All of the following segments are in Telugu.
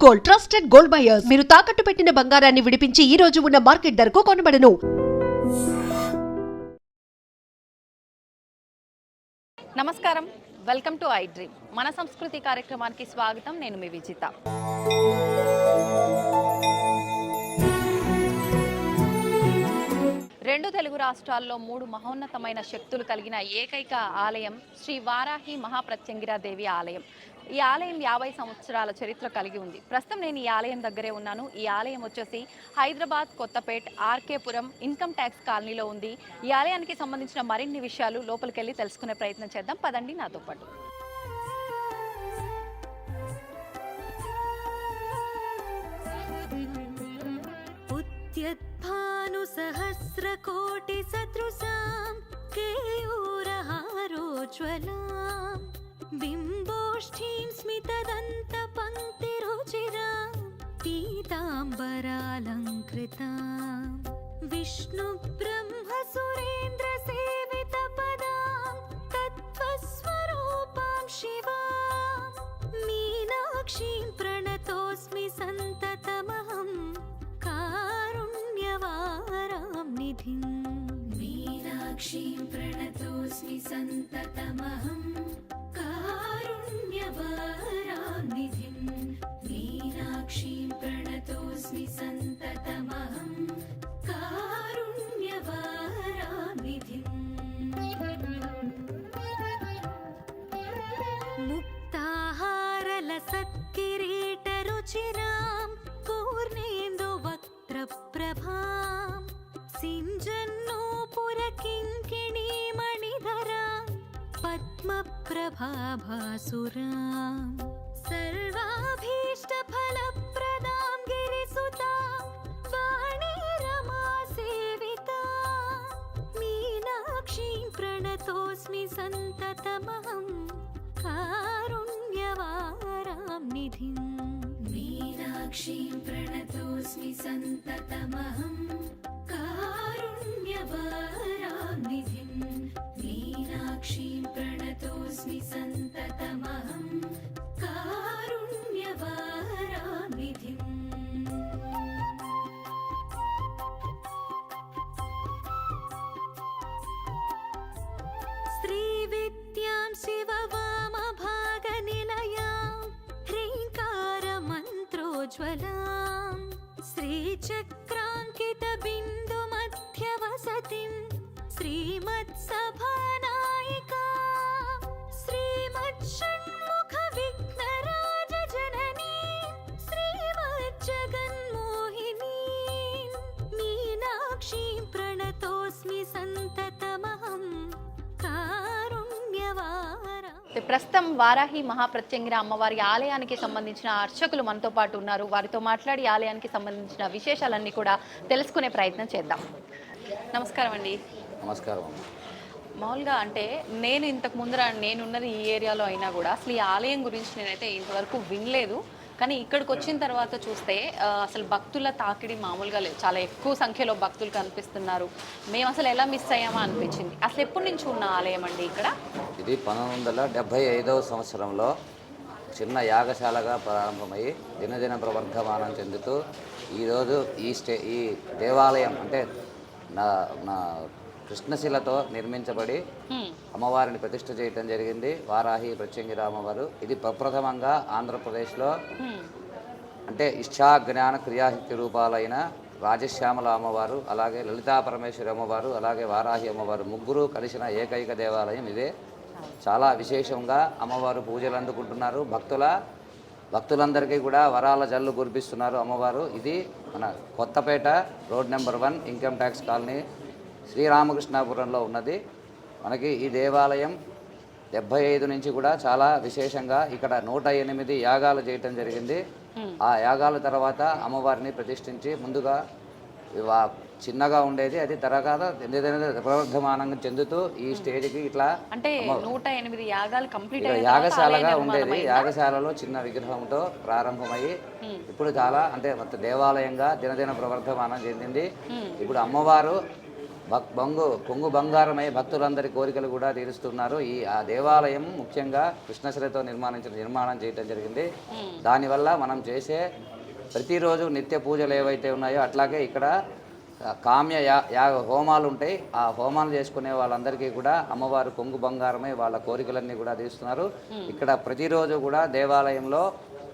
Gold, trusted gold buyers. మీరు తాకట్టు పెట్టిన బంగారాన్ని విడిపించి ఈ రోజు ఉన్న మార్కెట్ ధరకు కొనబడను. నమస్కారం, వెల్కమ్ టు ఐ డ్రీమ్. మన సంస్కృతి కార్యక్రమానికి స్వాగతం. నేను మీ విజిత. రెండు తెలుగు రాష్ట్రాల్లో 3 మహోన్నతమైన శక్తులు కలిగిన ఏకైక ఆలయం శ్రీ వారాహి మహాప్రత్యంగిరాదేవి ఆలయం. ఈ ఆలయం 50 సంవత్సరాల చరిత్ర కలిగి ఉంది. ప్రస్తుతం నేను ఈ ఆలయం దగ్గరే ఉన్నాను. ఈ ఆలయం వచ్చేసి హైదరాబాద్ కొత్తపేట్ ఆర్కేపురం ఇన్కమ్ ట్యాక్స్ కాలనీలో ఉంది. ఈ ఆలయానికి సంబంధించిన మరిన్ని విషయాలు లోపలికి వెళ్ళి తెలుసుకునే ప్రయత్నం చేద్దాం. పదండి నాతో పాటు. सहस्रकोटि सदृशां केयूरहारोज्ज्वलां बिम्बोष्ठीं स्मितदन्तपङ्क्तिरुचिरां पीताम्बरालङ्कृतां विष्णुब्रह्मसुरेन्द्रसेवितपदां तत्त्वस्वरूपां शिवां मीनाक्षीं प्रणतोऽस्मि सन्ततमहं मीनाक्षीं प्रणतोऽस्मि सन्ततमहं कारुण्यवारानिधिं मीनाक्षीं प्रणतोऽस्मि सन्ततमहं कारुण्यवारानिधिं मुक्ताहारलसत्किरीटरुचिरां पूर्णेन्दुवक्त्रप्रभां सिञ्जन्नूपुरकिङ्किणीमणिधरां पद्मप्रभाभासुरां सर्वाभीष्टफलप्रदां गिरिसुतां वाणीरमासेवितां मीनाक्षीं प्रणतोऽस्मि सन्ततमहं कारुण्यवारां निधिं मीनाक्षीं प्रणतोऽस्मि सन्ततमहं कारुण्यवारानिधिं मीनाक्षीं प्रणतोऽस्मि सन्ततमहं कारुण्यवारानिधिं श्रीविद्यां शिववामभागनिलयां ह्रीङ्कारमन्त्रोज्ज्वलां श्रीचक्राङ्कितबिन्दुमध्यवसतिं श्रीमत्सभानायिका श्रीमच्छण्मुखविघ्नराजजननीं श्रीमज्जगन्मोहिनीं मीनाक्षीं प्रणतोऽस्मि सन्ततमहं कारुण्यवारा. ప్రస్తుతం వారాహి మహాప్రత్యంగిర అమ్మవారి ఆలయానికి సంబంధించిన అర్చకులు మనతో పాటు ఉన్నారు. వారితో మాట్లాడి ఆలయానికి సంబంధించిన విశేషాలన్నీ కూడా తెలుసుకునే ప్రయత్నం చేద్దాం. నమస్కారం అండి. నమస్కారం. మామూలుగా అంటే నేను ఇంతకు ముందర నేనున్నది ఈ ఏరియాలో అయినా కూడా అసలు ఈ ఆలయం గురించి నేనైతే ఇంతవరకు వినలేదు. కానీ ఇక్కడికి వచ్చిన తర్వాత చూస్తే అసలు భక్తుల తాకిడి మామూలుగా లేదు. చాలా ఎక్కువ సంఖ్యలో భక్తులు కనిపిస్తున్నారు. మేము అసలు ఎలా మిస్ అయ్యామా అనిపించింది. అసలు ఎప్పటి నుంచి ఉన్న ఆలయం అండి ఇక్కడ? ఇది 1975వ సంవత్సరంలో చిన్న యాగశాలగా ప్రారంభమై దినదిన ప్రవర్ధమానం చెందుతూ ఈరోజు ఈ దేవాలయం అంటే నా కృష్ణశిలతో నిర్మించబడి అమ్మవారిని ప్రతిష్ఠ చేయటం జరిగింది. వారాహి ప్రత్యంగిర అమ్మవారు. ఇది ప్రప్రథమంగా ఆంధ్రప్రదేశ్లో అంటే ఇష్టా జ్ఞాన క్రియాశక్తి రూపాలైన రాజశ్యామల అమ్మవారు, అలాగే లలితా పరమేశ్వరి అమ్మవారు, అలాగే వారాహి అమ్మవారు ముగ్గురు కలిసిన ఏకైక దేవాలయం ఇదే. చాలా విశేషంగా అమ్మవారు పూజలు అందుకుంటున్నారు. భక్తులందరికీ కూడా వరాల జల్లు కురిపిస్తున్నారు అమ్మవారు. ఇది మన Kothapet road number 1 income tax colony శ్రీరామకృష్ణాపురంలో ఉన్నది. మనకి ఈ దేవాలయం 75 నుంచి కూడా చాలా విశేషంగా ఇక్కడ 108 యాగాలు చేయటం జరిగింది. ఆ యాగాల తర్వాత అమ్మవారిని ప్రతిష్ఠించి ముందుగా చిన్నగా ఉండేది, అది తర్వాత ప్రవర్ధమానంగా చెందుతూ ఈ స్టేజ్కి ఇట్లా అంటే 108 యాగాలు కంప్లీట్ యాగశాలగా ఉండేది. యాగశాలలో చిన్న విగ్రహంతో ప్రారంభమయ్యి ఇప్పుడు చాలా అంటే దేవాలయంగా దినదిన ప్రవర్ధమానం చెందింది. ఇప్పుడు అమ్మవారు కొంగు బంగారమై భక్తులందరి కోరికలు కూడా తీరుస్తున్నారు. ఆ దేవాలయం ముఖ్యంగా కృష్ణశ్రీతో నిర్మాణం చేయడం జరిగింది. దానివల్ల మనం చేసే ప్రతిరోజు నిత్య పూజలు ఏవైతే ఉన్నాయో అట్లాగే ఇక్కడ కామ్య యాగ హోమాలు ఉంటాయి. ఆ హోమాలు చేసుకునే వాళ్ళందరికీ కూడా అమ్మవారు కొంగు బంగారమై వాళ్ళ కోరికలన్నీ కూడా తీరుస్తున్నారు. ఇక్కడ ప్రతిరోజు కూడా దేవాలయంలో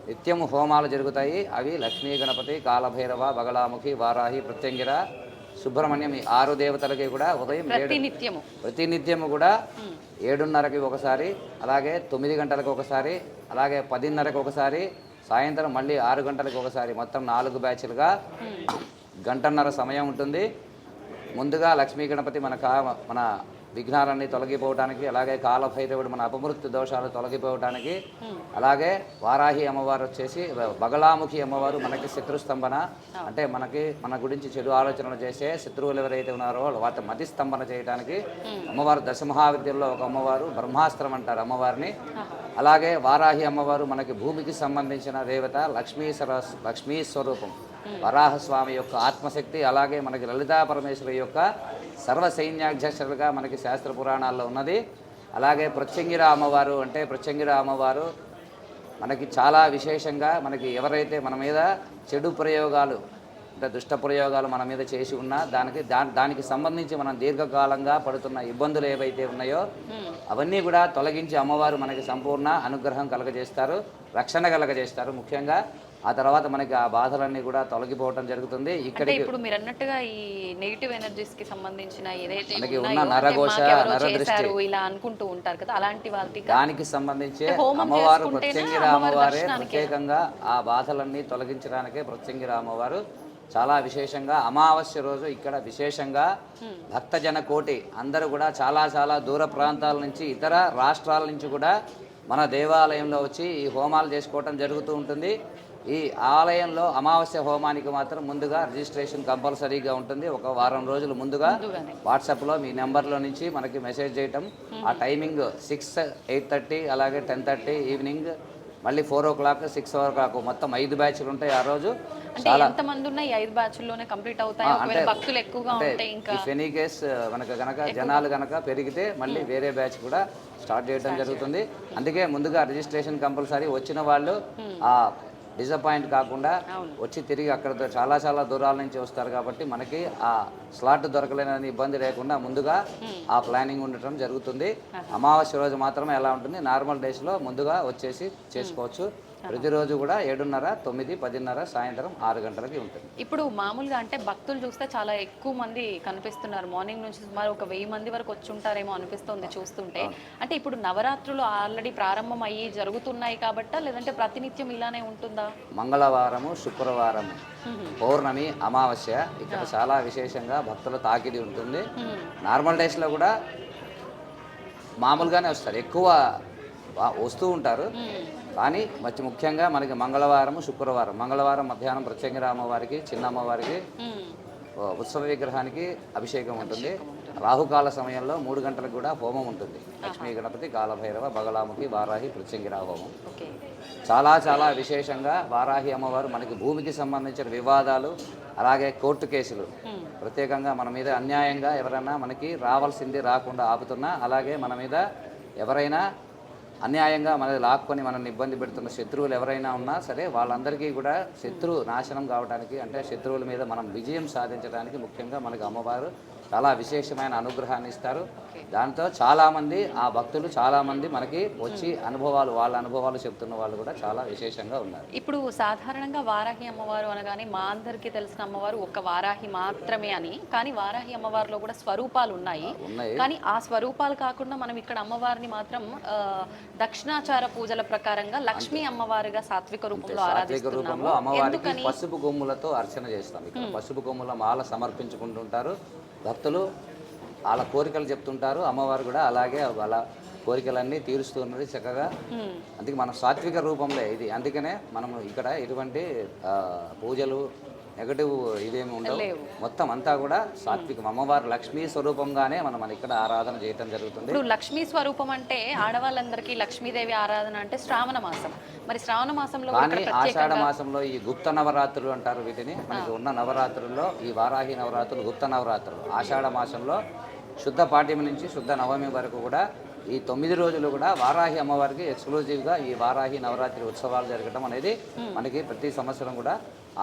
నిత్యము హోమాలు జరుగుతాయి. అవి లక్ష్మీ గణపతి, కాలభైరవ, బగళాముఖి, వారాహి, ప్రత్యంగిర, సుబ్రహ్మణ్యం ఈ 6 దేవతలకి కూడా ఉదయం ప్రతినిత్యము కూడా 7:30కి ఒకసారి, అలాగే 9 గంటలకు ఒకసారి, అలాగే 10:30కి ఒకసారి, సాయంత్రం మళ్ళీ 6 గంటలకు ఒకసారి, మొత్తం 4 బ్యాచ్లుగా గంటన్నర సమయం ఉంటుంది. ముందుగా లక్ష్మీ గణపతి మన విఘ్నాలన్నీ తొలగిపోవడానికి, అలాగే కాలభైరవుడు మన అపమృత్యు దోషాలు తొలగిపోవడానికి, అలాగే వారాహి అమ్మవారు వచ్చేసి బగళాముఖి అమ్మవారు మనకి శత్రుస్తంభన అంటే మన గురించి చెడు ఆలోచనలు చేసే శత్రువులు ఎవరైతే ఉన్నారో వాటి మతి స్తంభన చేయడానికి అమ్మవారు దశమహావిద్యల్లో ఒక అమ్మవారు, బ్రహ్మాస్త్రం అంటారు అమ్మవారిని. అలాగే వారాహి అమ్మవారు మనకి భూమికి సంబంధించిన దేవత, లక్ష్మీ స్వరూపం, వరాహస్వామి యొక్క ఆత్మశక్తి. అలాగే మనకి లలితా పరమేశ్వరి యొక్క సర్వసైన్యాధ్యక్షులుగా మనకి శాస్త్ర పురాణాల్లో ఉన్నది. అలాగే ప్రత్యంగిర అమ్మవారు అంటే ప్రత్యంగిర అమ్మవారు మనకి చాలా విశేషంగా మనకి ఎవరైతే మన మీద చెడు ప్రయోగాలు అంటే దుష్ట ప్రయోగాలు మన మీద చేసి ఉన్నా దానికి సంబంధించి మనం దీర్ఘకాలంగా పడుతున్న ఇబ్బందులు ఏవైతే ఉన్నాయో అవన్నీ కూడా తొలగించి అమ్మవారు మనకి సంపూర్ణ అనుగ్రహం కలగజేస్తారు, రక్షణ కలగజేస్తారు. ముఖ్యంగా ఆ తర్వాత మనకి ఆ బాధలన్నీ కూడా తొలగిపోవడం జరుగుతుంది. ఇక్కడ ఇప్పుడు మీరు అన్నట్టుగా ఈ నెగిటివ్ ఎనర్జీస్ కి సంబంధించిన ఏదైతే మనకి ఉన్న నరఘోష, నరదృష్టి ఇలా అనుకుంటూ ఉంటారు కదా, అలాంటి వాళ్ళకి దానికి సంబంధించి అమ్మవారు ప్రత్యంగిర అమ్మవారే ప్రత్యేకంగా ఆ బాధలన్నీ తొలగించడానికే ప్రత్యంగిర అమ్మవారు చాలా విశేషంగా అమావాస్య రోజు ఇక్కడ విశేషంగా భక్తజన కోటి అందరూ కూడా చాలా దూర ప్రాంతాల నుంచి, ఇతర రాష్ట్రాల నుంచి కూడా మన దేవాలయంలో వచ్చి ఈ హోమాలు చేసుకోవటం జరుగుతూ ఉంటుంది. ఈ ఆలయంలో అమావాస్య హోమానికి మాత్రం ముందుగా రిజిస్ట్రేషన్ కంపల్సరీగా ఉంటుంది. ఒక వారం రోజులు ముందుగా వాట్సాప్లో మీ నెంబర్లో నుంచి మనకి మెసేజ్ చేయటం. ఆ టైమింగ్ 6, 8:30, అలాగే 10:30 ఈవినింగ్, మళ్ళీ 4 o'clock, 6 o'clock, మొత్తం 5 బ్యాచ్లు ఉంటాయి. ఆ రోజు చాలా ఎంతమంది ఉన్నాయి? 5 బ్యాచ్ల్లోనే కంప్లీట్ అవుతాయి. ఒకవేళ భక్తులు ఎక్కువగా ఉంటే ఇంకా ఎనీ కేస్ మనకు గనక జనాలు గనక పెరిగితే మళ్ళీ వేరే బ్యాచ్ కూడా స్టార్ట్ చేయడం జరుగుతుంది. అందుకే ముందుగా రిజిస్ట్రేషన్ కంపల్సరీ. వచ్చిన వాళ్ళు ఆ డిసప్పాయింట్ కాకుండా వచ్చి తిరిగి అక్కడ చాలా దూరాల నుంచి వస్తారు కాబట్టి మనకి ఆ స్లాట్ దొరకలేని ఇబ్బంది లేకుండా ముందుగా ఆ ప్లానింగ్ ఉండటం జరుగుతుంది. అమావాస్య రోజు మాత్రమే ఎలా ఉంటుంది, నార్మల్ డేస్లో ముందుగా వచ్చేసి చేసుకోవచ్చు. ప్రతిరోజు కూడా 7:30, 9, 10:30, సాయంత్రం 6 గంటలకి ఉంటుంది. ఇప్పుడు మామూలుగా అంటే భక్తులు చూస్తే చాలా ఎక్కువ మంది కనిపిస్తున్నారు. మార్నింగ్ నుంచి సుమారు ఒక 1000 మంది వరకు వచ్చి ఉంటారేమో అనిపిస్తుంది చూస్తుంటే. అంటే ఇప్పుడు నవరాత్రులు ఆల్రెడీ ప్రారంభం అయ్యి జరుగుతున్నాయి కాబట్టా, లేదంటే ప్రతినిత్యం ఇలానే ఉంటుందా? మంగళవారము, శుక్రవారము, పౌర్ణమి, అమావాస్య ఇక్కడ చాలా విశేషంగా భక్తుల తాకిడి ఉంటుంది. నార్మల్ డేస్లో కూడా మామూలుగానే వస్తారు, ఎక్కువ వస్తూ ఉంటారు. కానీ ముఖ్యంగా మనకి మంగళవారము, శుక్రవారం, మంగళవారం మధ్యాహ్నం ప్రత్యంగిర అమ్మవారికి, చిన్న అమ్మవారికి ఉత్సవ విగ్రహానికి అభిషేకం ఉంటుంది. రాహుకాల సమయంలో 3 గంటలకు కూడా హోమం ఉంటుంది. లక్ష్మీ గణపతి, కాలభైరవ, బగళాముఖి, వారాహి, ప్రత్యంగిర హోమం. చాలా విశేషంగా వారాహి అమ్మవారు మనకి భూమికి సంబంధించిన వివాదాలు, అలాగే కోర్టు కేసులు, ప్రత్యేకంగా మన మీద అన్యాయంగా ఎవరైనా మనకి రావాల్సింది రాకుండా ఆపుతున్నా, అలాగే మన మీద ఎవరైనా అన్యాయంగా మనది లాక్కొని మనల్ని ఇబ్బంది పెడుతున్న శత్రువులు ఎవరైనా ఉన్నా సరే వాళ్ళందరికీ కూడా శత్రు నాశనం కావడానికి, అంటే శత్రువుల మీద మనం విజయం సాధించడానికి ముఖ్యంగా మనకి అమ్మవారు చాలా విశేషమైన అనుగ్రహాన్ని ఇస్తారు. దాంతో చాలామంది ఆ భక్తులు చాలామంది మనకి వచ్చి వాళ్ళ అనుభవాలు చెప్తున్న వాళ్ళు కూడా చాలా విశేషంగా ఉన్నారు. ఇప్పుడు సాధారణంగా వారాహి అమ్మవారు అనగానే మా అందరికీ తెలిసిన అమ్మవారు ఒక వారాహి మాత్రమే అని, కానీ వారాహి అమ్మవారిలో కూడా స్వరూపాలు ఉన్నాయి. కానీ ఆ స్వరూపాలు కాకుండా మనం ఇక్కడ అమ్మవారిని మాత్రం దక్షిణాచార పూజల ప్రకారంగా లక్ష్మీ అమ్మవారిగా సాత్విక రూపంలో ఆరాధిస్తున్నాము. అమ్మవారికి పసుపు కొమ్ములతో అర్చన చేస్తాం. ఇక్కడ పసుపు కొమ్ముల మాల సమర్పించుకుంటుంటారు భక్తులు, వాళ్ళ కోరికలు చెప్తుంటారు. అమ్మవారు కూడా అలాగే వాళ్ళ కోరికలన్నీ తీరుస్తున్నది చక్కగా. అందుకే మనం సాత్విక రూపంలో ఇది. అందుకనే మనము ఇక్కడ ఎటువంటి పూజలు నెగటివ్ ఇదేమి ఉండవు. లేవు. మొత్తం అంతా కూడా సాత్వికం. అమ్మవారు లక్ష్మీ స్వరూపంగానే మనం ఇక్కడ ఆరాధన చేయటం జరుగుతుంది. ఇప్పుడు లక్ష్మీ స్వరూపం అంటే ఆడవాళ్ళందరికీ లక్ష్మీదేవి ఆరాధన అంటే శ్రావణ మాసం. మరి శ్రావణ మాసంలో కూడా కానీ ఇక్కడ ఆషాఢ ప్రత్యేకంగా మాసంలో ఈ గుప్త నవరాత్రులు అంటారు వీటిని. మనకి ఉన్న నవరాత్రుల్లో ఈ వారాహి నవరాత్రులు గుప్త నవరాత్రులు. ఆషాఢ మాసంలో శుద్ధ పాడ్యమి నుంచి శుద్ధ నవమి వరకు కూడా ఈ 9 రోజులు కూడా వారాహి అమ్మవారికి ఎక్స్క్లూజివ్గా ఈ వారాహి నవరాత్రి ఉత్సవాలు జరగడం అనేది మనకి ప్రతి సంవత్సరం కూడా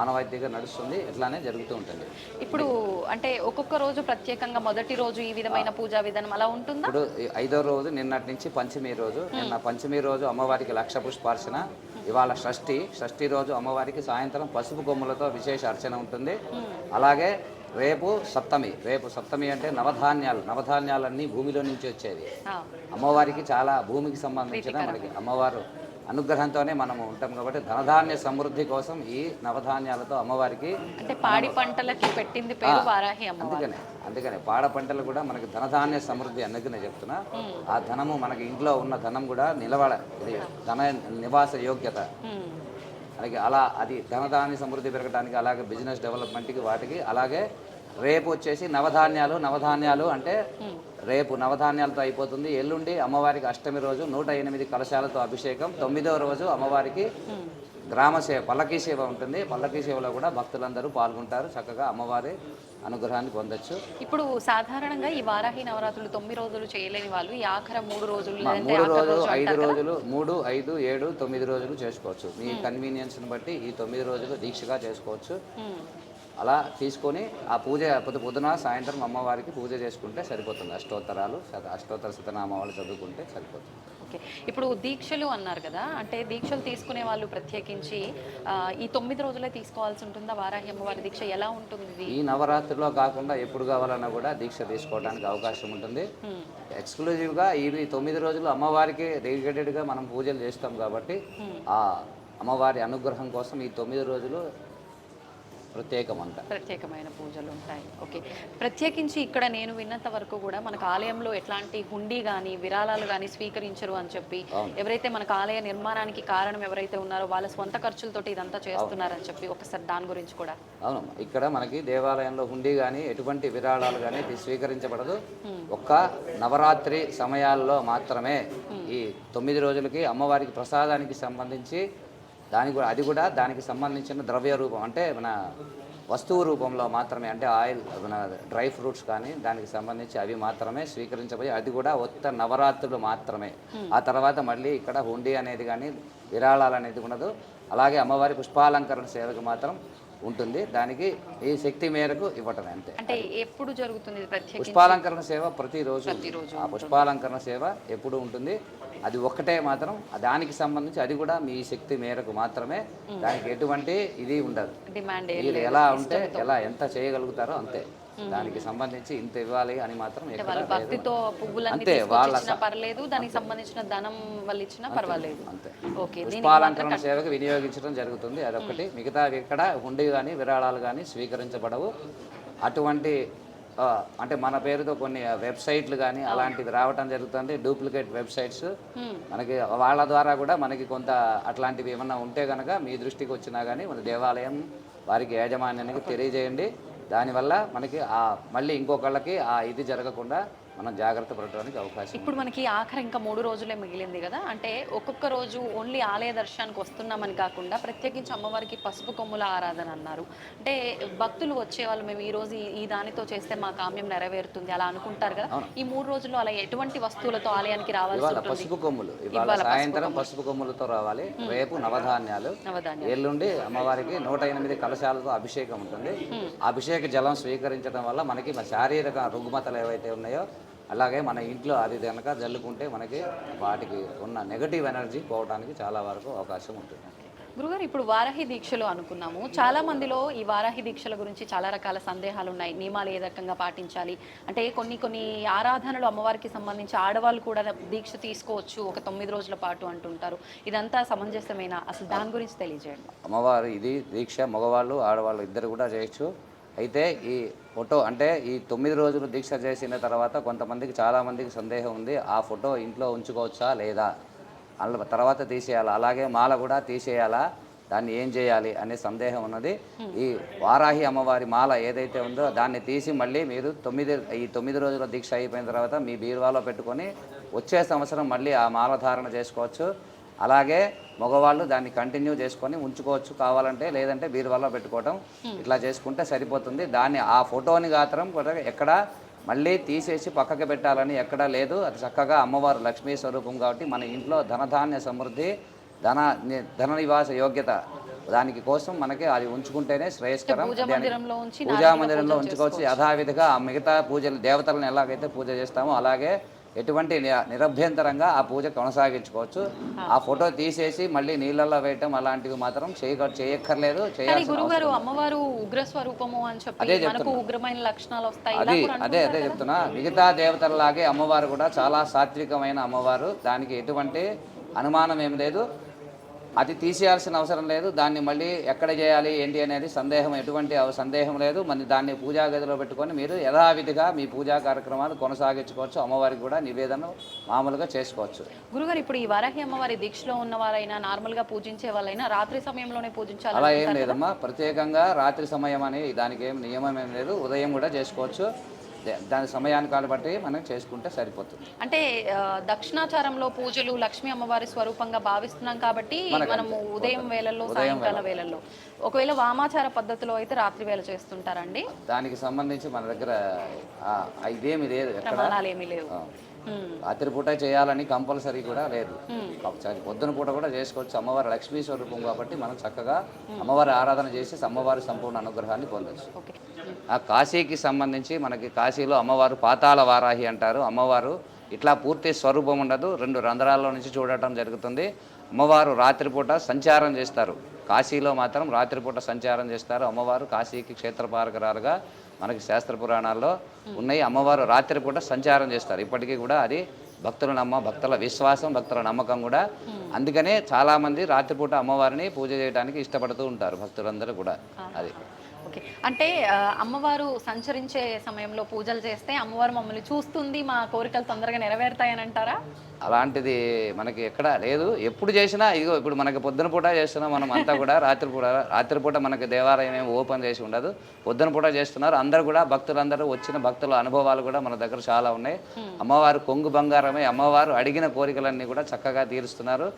ఆనవాయితీగా నడుస్తుంది. ఇట్లానే జరుగుతూ ఉంటుంది. ఇప్పుడు అంటే ఒక్కొక్క రోజు ప్రత్యేకంగా మొదటి రోజు ఈ విధమైన పూజా విధానం అలా ఉంటుందా? ఇప్పుడు 5వ రోజు నిన్నటి నుంచి పంచమి రోజు. నిన్న పంచమి రోజు అమ్మవారికి లక్ష పుష్పార్చన. ఇవాళ షష్ఠి రోజు అమ్మవారికి సాయంత్రం పసుపు కొమ్ములతో విశేష అర్చన ఉంటుంది. అలాగే రేపు సప్తమి అంటే నవధాన్యాలన్నీ భూమిలో నుంచి వచ్చేవి. అమ్మవారికి చాలా భూమికి సంబంధించిన మనకి అమ్మవారు అనుగ్రహంతోనే మనం ఉంటాం కాబట్టి ధనధాన్య సమృద్ధి కోసం ఈ నవధాన్యాలతో అమ్మవారికి అంటే పాడి పంటలకి పెట్టింది పేరు వారాహి అమ్మవారు. అందుకనే పాడ పంటలు కూడా మనకి ధనధాన్య సమృద్ధి అందుకనే చెప్తున్నా. ఆ ధనము మనకి ఇంట్లో ఉన్న ధనం కూడా ఇది ధన నివాస యోగ్యత అలాగే అలా అది ధనధాన్య సమృద్ధి పెరగడానికి, అలాగే బిజినెస్ డెవలప్మెంట్కి వాటికి. అలాగే రేపు వచ్చేసి నవధాన్యాలు అంటే రేపు నవధాన్యాలతో అయిపోతుంది. ఎల్లుండి అమ్మవారికి అష్టమి రోజు 108 కలశాలతో అభిషేకం. 9వ రోజు అమ్మవారికి గ్రామ సేవ పల్లకీ సేవ ఉంటుంది. పల్లకీ సేవలో కూడా భక్తులందరూ పాల్గొంటారు. చక్కగా అమ్మవారి అనుగ్రహాన్ని పొందొచ్చు. ఇప్పుడు సాధారణంగా ఈ వారాహి నవరాత్రులు 9 రోజులు చేయలేని వాళ్ళు ఈ ఆఖర 3 రోజులు 3 రోజులు 5 రోజులు 3, 5, 7, 9 రోజులు చేసుకోవచ్చు. మీ కన్వీనియన్స్ని బట్టి ఈ 9 రోజులు దీక్షగా చేసుకోవచ్చు. అలా తీసుకొని ఆ పూజ పొద్దున సాయంత్రం అమ్మవారికి పూజ చేసుకుంటే సరిపోతుంది. అష్టోత్తర శతనామాలు చదువుకుంటే సరిపోతుంది. ఓకే. ఇప్పుడు దీక్షలు అన్నారు కదా, అంటే దీక్షలు తీసుకునే వాళ్ళు ప్రత్యేకించి ఈ 9 రోజులే తీసుకోవాల్సి ఉంటుందా? వారాహి అమ్మవారి దీక్ష ఎలా ఉంటుంది? ఈ నవరాత్రిలో కాకుండా ఎప్పుడు కావాలన్నా కూడా దీక్ష తీసుకోవడానికి అవకాశం ఉంటుంది. ఎక్స్క్లూజివ్గా ఈ 9 రోజులు అమ్మవారికి డెడికేటెడ్గా మనం పూజలు చేస్తాం కాబట్టి ఆ అమ్మవారి అనుగ్రహం కోసం ఈ 9 రోజులు ప్రత్యేకమైన పూజలు ఉంటాయి. ఓకే. ప్రత్యేకించి ఇక్కడ నేను విన్నంత వరకు కూడా మనకు ఆలయంలో ఎట్లాంటి హుండీ కానీ విరాళాలు కానీ స్వీకరించరు అని చెప్పి, ఎవరైతే మనకు ఆలయ నిర్మాణానికి కారణం ఎవరైతే ఉన్నారో వాళ్ళ స్వంత ఖర్చులతోటి ఇదంతా చేస్తున్నారని చెప్పి ఒకసారి దాని గురించి కూడా. అవును, ఇక్కడ మనకి దేవాలయంలో హుండీ కానీ ఎటువంటి విరాళాలు కానీ స్వీకరించబడదు. ఒక్క నవరాత్రి సమయాల్లో మాత్రమే ఈ 9 రోజులకి అమ్మవారికి ప్రసాదానికి సంబంధించి అది కూడా దానికి సంబంధించిన ద్రవ్య రూపం అంటే మన వస్తువు రూపంలో మాత్రమే, అంటే ఆయిల్, మన డ్రై ఫ్రూట్స్ కానీ దానికి సంబంధించి అవి మాత్రమే స్వీకరించబోయి, అది కూడా ఒక్క నవరాత్రులు మాత్రమే. ఆ తర్వాత మళ్ళీ ఇక్కడ హుండీ అనేది కానీ విరాళాలు అనేది ఉండదు. అలాగే అమ్మవారి పుష్పాలంకరణ సేవకు మాత్రం ఉంటుంది. దానికి ఈ శక్తి మేరకు ఇవ్వటం అంతే. అంటే ఎప్పుడు జరుగుతుంది పుష్పాలంకరణ సేవ? ప్రతిరోజు. ఆ పుష్పాలంకరణ సేవ ఎప్పుడు ఉంటుంది. అది ఒక్కటే మాత్రం దానికి సంబంధించి, అది కూడా మీ శక్తి మేరకు మాత్రమే. దానికి ఎటువంటి ఇది ఉండదు. మీరు ఎలా ఉంటే ఎంత చేయగలుగుతారో అంతే. దానికి సంబంధించి ఇంత ఇవ్వాలి అని మాత్రం భక్తితో పువ్వులన్నీ తీసుకొచ్చినా పర్లేదు, దానికి సంబంధించిన ధనం వాళ్ళు ఇచ్చినా పర్వాలేదు. అంతే. పుష్పాలంకరణ సేవకు వినియోగించడం జరుగుతుంది, అదొకటి. మిగతా ఎక్కడ హుండీ కానీ విరాళాలు కానీ స్వీకరించబడవు. అటువంటి అంటే మన పేరుతో కొన్ని వెబ్సైట్లు కానీ అలాంటివి రావటం జరుగుతుంది, డూప్లికేట్ వెబ్సైట్స్. మనకి వాళ్ళ ద్వారా కూడా మనకి కొంత అట్లాంటివి ఏమన్నా ఉంటే కనుక మీ దృష్టికి వచ్చినా కానీ మన దేవాలయం వారికి యాజమాన్యానికి తెలియజేయండి. దానివల్ల మనకి మళ్ళీ ఇంకొకళ్ళకి ఇది జరగకుండా మనం జాగ్రత్త పడడానికి అవకాశం. ఇప్పుడు మనకి ఆఖరి ఇంకా 3 రోజులే మిగిలింది కదా, అంటే ఒక్కొక్క రోజు ఓన్లీ ఆలయ దర్శనానికి వస్తున్నామని కాకుండా ప్రత్యేకించి అమ్మవారికి పసుపు కొమ్ముల ఆరాధన అన్నారు. అంటే భక్తులు వచ్చేవాళ్ళు మేము ఈ రోజు ఈ దానితో చేస్తే మా కామ్యం నెరవేరుతుంది అలా అనుకుంటారు కదా. ఈ 3 రోజుల్లో అలా ఎటువంటి వస్తువులతో ఆలయానికి రావాల్సి ఉంటుంది? పసుపు కొమ్ములు. ఇవాళ సాయంత్రం పసుపు కొమ్ములతో రావాలి. రేపు నవధాన్యాలు. ఎల్లుండి అమ్మవారికి 108 కలశాలతో అభిషేకం ఉంటుంది. అభిషేక జలం స్వీకరించడం వల్ల మనకి శారీరక రుగ్మతలు ఏవైతే ఉన్నాయో, అలాగే మన ఇంట్లో అది కనుక జల్లుకుంటే మనకి వాటికి ఉన్న నెగటివ్ ఎనర్జీ పోవడానికి చాలా వరకు అవకాశం ఉంటుంది. గురుగారు, ఇప్పుడు వారాహి దీక్షలు అనుకున్నాము. చాలా మందిలో ఈ వారాహి దీక్షల గురించి చాలా రకాల సందేహాలు ఉన్నాయి. నియమాలు ఏ రకంగా పాటించాలి అంటే, కొన్ని ఆరాధనలు అమ్మవారికి సంబంధించి ఆడవాళ్ళు కూడా దీక్ష తీసుకోవచ్చు ఒక 9 రోజుల పాటు అంటుంటారు. ఇదంతా సమంజసమేనా? అసలు దాని గురించి తెలియజేయండి. అమ్మవారు ఇది దీక్ష మగవాళ్ళు ఆడవాళ్ళు ఇద్దరు కూడా చేయొచ్చు. అయితే ఈ ఫోటో అంటే ఈ 9 రోజులు దీక్ష చేసిన తర్వాత కొంతమందికి చాలామందికి సందేహం ఉంది, ఆ ఫోటో ఇంట్లో ఉంచుకోవచ్చా లేదా, తర్వాత తీసేయాలా, అలాగే మాల కూడా తీసేయాలా, దాన్ని ఏం చేయాలి అనే సందేహం ఉన్నది. ఈ వారాహి అమ్మవారి మాల ఏదైతే ఉందో దాన్ని తీసి మళ్ళీ మీరు 9 రోజుల దీక్ష అయిపోయిన తర్వాత మీ బీరువాలో పెట్టుకొని వచ్చే సంవత్సరం మళ్ళీ ఆ మాల ధారణ చేసుకోవచ్చు. అలాగే మగవాళ్ళు దాన్ని కంటిన్యూ చేసుకొని ఉంచుకోవచ్చు కావాలంటే, లేదంటే బీరువాలో పెట్టుకోవడం ఇట్లా చేసుకుంటే సరిపోతుంది. దాన్ని ఆ ఫోటోని మాత్రం కూడా ఎక్కడ మళ్ళీ తీసేసి పక్కకి పెట్టాలని ఎక్కడా లేదు. అది చక్కగా అమ్మవారు లక్ష్మీ స్వరూపం కాబట్టి మన ఇంట్లో ధనధాన్య సమృద్ధి, ధన నివాస యోగ్యత దానికి కోసం మనకి అది ఉంచుకుంటేనే శ్రేయస్కరం. పూజా మందిరంలో ఉంచుకోవచ్చు. యథావిధిగా ఆ మిగతా పూజలు దేవతలను ఎలాగైతే పూజ చేస్తామో అలాగే ఎటువంటి నిరభ్యంతరంగా ఆ పూజ కొనసాగించుకోవచ్చు. ఆ ఫోటో తీసేసి మళ్ళీ నీళ్ళల్లో వేయటం అలాంటివి మాత్రం చేయక్కర్లేదు. గురుగారు అమ్మవారు ఉగ్ర స్వరూపము అని చెప్పి మనకు ఉగ్రమైన లక్షణాలు వస్తాయి. అదే చెప్తున్నా. మిగతా దేవతలలాగే అమ్మవారు కూడా చాలా సాత్వికమైన అమ్మవారు. దానికి ఎటువంటి అనుమానం ఏమి లేదు. అది తీసేయాల్సిన అవసరం లేదు. దాన్ని మళ్ళీ ఎక్కడ చేయాలి ఏంటి అనేది ఎటువంటి సందేహం లేదు. మరి దాన్ని పూజా గదిలో పెట్టుకొని మీరు యథావిధిగా మీ పూజా కార్యక్రమాలు కొనసాగించుకోవచ్చు. అమ్మవారికి కూడా నివేదన మామూలుగా చేసుకోవచ్చు. గురుగారు, ఇప్పుడు ఈ వారాహి అమ్మవారి దీక్షలో ఉన్న వారైనా నార్మల్గా పూజించే వాళ్ళైనా రాత్రి సమయంలోనే పూజించాలి? అలా ఏం లేదమ్మా. ప్రత్యేకంగా రాత్రి సమయం అని దానికి ఏం నియమం ఏం లేదు. ఉదయం కూడా చేసుకోవచ్చు. దాని సమయాన్ని బట్టి మనం చేసుకుంటే సరిపోతుంది. అంటే దక్షిణాచారంలో పూజలు లక్ష్మీ అమ్మవారి స్వరూపంగా భావిస్తున్నాం కాబట్టి మనము ఉదయం వేళల్లో సాయంకాల వేళల్లో, ఒకవేళ వామాచార పద్ధతిలో అయితే రాత్రి వేళ చేస్తుంటారండి. దానికి సంబంధించి మన దగ్గర ఇదేమి లేదు, ప్రమాణాలు ఏమీ లేవు. రాత్రి పూట చేయాలని కంపల్సరీ కూడా లేదు. పొద్దున పూట కూడా చేసుకోవచ్చు. అమ్మవారి లక్ష్మీ స్వరూపం కాబట్టి మనం చక్కగా అమ్మవారి ఆరాధన చేసి అమ్మవారి సంపూర్ణ అనుగ్రహాన్ని పొందొచ్చు. ఆ కాశీకి సంబంధించి మనకి కాశీలో అమ్మవారు పాతాళ వారాహి అంటారు. అమ్మవారు ఇట్లా పూర్తి స్వరూపం ఉండదు. 2 రంధ్రాల్లో నుంచి చూడటం జరుగుతుంది. అమ్మవారు రాత్రిపూట సంచారం చేస్తారు. కాశీలో మాత్రం రాత్రిపూట సంచారం చేస్తారు. అమ్మవారు కాశీకి క్షేత్రపాలకురాలుగా మనకి శాస్త్ర పురాణాల్లో ఉన్నాయి. అమ్మవారు రాత్రిపూట సంచారం చేస్తారు. ఇప్పటికీ కూడా అది భక్తుల విశ్వాసం, భక్తుల నమ్మకం కూడా. అందుకనే చాలామంది రాత్రిపూట అమ్మవారిని పూజ చేయడానికి ఇష్టపడుతూ ఉంటారు భక్తులందరూ కూడా. అది ఓకే. అంటే అమ్మవారు సంచరించే సమయంలో పూజలు చేస్తే అమ్మవారు మమ్మల్ని చూస్తుంది, మా కోరికలు తొందరగా నెరవేరుతాయని అంటారా? మనకి ఎక్కడ లేదు. ఎప్పుడు చేసినా ఇదిగో ఇప్పుడు మనకి పొద్దున పూట చేస్తున్నాం మనం అంతా కూడా. రాత్రిపూట మనకి దేవాలయం ఏమి ఓపెన్ చేసి ఉండదు. పొద్దున పూట చేస్తున్నారు. అందరూ కూడా భక్తులందరూ వచ్చిన భక్తుల అనుభవాలు కూడా మన దగ్గర చాలా ఉన్నాయి. అమ్మవారు కొంగు బంగారమే. అమ్మవారు అడిగిన కోరికలన్నీ కూడా చక్కగా తీరుస్తున్నారు.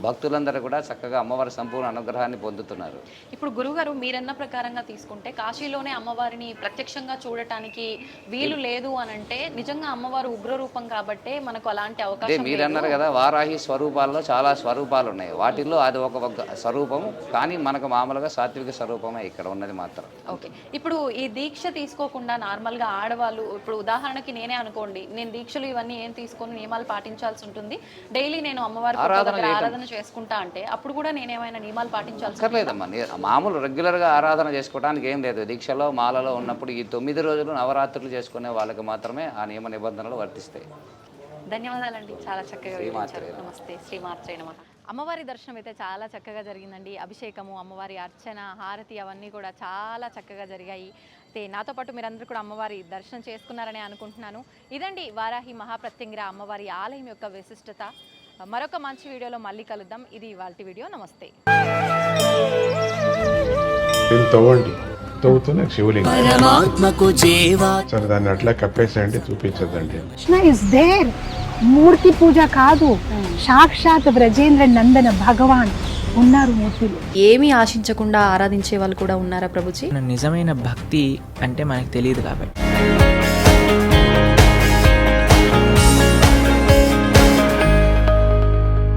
భక్తులందరూ కూడా చక్కగా అమ్మవారి సంపూర్ణ అనుగ్రహాన్ని పొందుతున్నారు. ఇప్పుడు గురుగారు మీరన్న ప్రకారంగా తీసుకుంటే కాశీలోనే అమ్మవారిని ప్రత్యక్షంగా చూడటానికి వీలు లేదు అని అంటే నిజంగా అమ్మవారు ఉగ్ర రూపం కాబట్టే మనకు అలాంటి అవకాశం. మీరు అన్నారు కదా, వారాహి స్వరూపాల్లో చాలా స్వరూపాలు ఉన్నాయి. వాటిల్లో అది ఒక స్వరూపం. కానీ మనకు మామూలుగా సాత్విక స్వరూపమే ఇక్కడ ఉన్నది మాత్రం. ఓకే. ఇప్పుడు ఈ దీక్ష తీసుకోకుండా నార్మల్గా ఆడవాళ్ళు, ఇప్పుడు ఉదాహరణకి నేనే అనుకోండి, నేను దీక్షలు ఇవన్నీ ఏం తీసుకొని నియమాలు పాటించాల్సి ఉంటుంది. డైలీ నేను అమ్మవారి ఆరాధన చేసుకుంటా అంటే అప్పుడు కూడా నేనేమైనా నియమాలు పాటించాల్సి లేదమ్మా. మామూలు రెగ్యులర్గా ఆరాధన చేసుకోవడానికి ఏం లేదు. దీక్షలో మాలలో ఉన్నప్పుడు ఈ 9 రోజులు నవరాత్రులు చేసుకునే వాళ్ళకి మాత్రమే ఆ నియమ నిబంధనలు వర్తిస్తాయి. ధన్యవాదాలండి, చాలా చక్కగా వివరించారు. నమస్తే. శ్రీమాత్రే నమః. అమ్మవారి దర్శనం అయితే చాలా చక్కగా జరిగిందండి. అభిషేకము, అమ్మవారి అర్చన, హారతి అవన్నీ కూడా చాలా చక్కగా జరిగాయి. అయితే నాతో పాటు మీరందరూ కూడా అమ్మవారి దర్శనం చేసుకున్నారని అనుకుంటున్నాను. ఇదండి వారాహి మహాప్రత్యంగిర అమ్మవారి ఆలయం యొక్క విశిష్టత. మరొక మంచి వీడియోలో మళ్ళీ కలుద్దాం. ఇది ఇవాల్టి వీడియో. నమస్తే. తవ్వుతున్న శివలింగం సరే దాన్ని అట్లా కప్పేసేయండి, చూపించదండి. Krishna is there. మూర్తి పూజ కాదు, సాక్షాత్ బ్రజేంద్ర నందన భగవాన్ ఉన్నారు మూర్తిలో. ఏమీ ఆశించకుండా ఆరాధించే వాళ్ళు కూడా ఉన్నారా ప్రభుజీ? నిజమైన భక్తి అంటే మనకు తెలియదు కాబట్టి